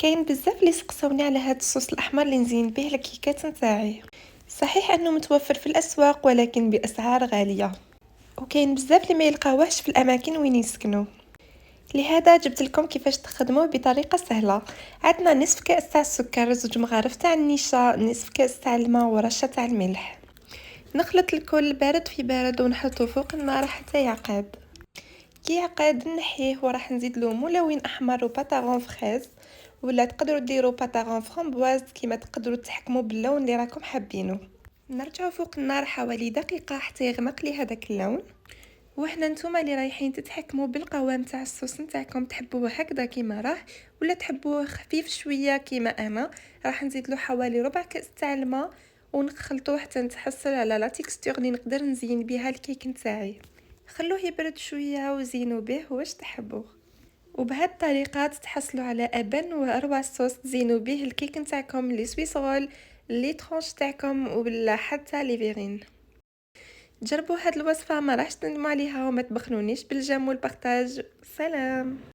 كاين بزاف اللي سقساوني على هاد الصوص الاحمر اللي نزين به الكيكات نتاعي. صحيح انه متوفر في الاسواق ولكن باسعار غاليه، وكاين بزاف اللي ما يلقاوهش في الاماكن وين يسكنوا. لهذا جبت لكم كيفاش تخدموه بطريقه سهله. عندنا نصف كاس تاع السكر، زوج مغارف تاع النشا، نصف كاس تاع الماء ورشه تاع الملح. نخلط الكل بارد في بارد ونحطه فوق النار حتى يعقد. كي يعقد نحيه وراح نزيد له ملون احمر وباتاغون فريز، ولا تقدروا ديروا باتاغون فرامبواز كيما تقدروا تحكموا باللون اللي راكم حابينه. نرجعوا فوق النار حوالي دقيقه حتى يغمق لي هذاك اللون. وحنا نتوما اللي رايحين تتحكموا بالقوام تاع الصوص نتاعكم، تحبوه هكذا كيما راه ولا تحبوه خفيف شويه كيما انا. راح نزيد له حوالي ربع كاس تاع الماء ونخلطوه حتى نتحصل على لا تيكستور اللي نقدر نزين بها الكيك نتاعي. خلوه يبرد شويه وزينوا به واش تحبوه. وبهذه الطريقه تتحصلوا على ابن واروع صوص تزينوا به الكيك نتاعكم، لي سويس رول، لي ترونش تاعكم، ولا حتى لي فيرين. جربوا هاد الوصفه، ما راحش تندموا عليها، وما تبخلونيش بالجيم والبارطاج. سلام.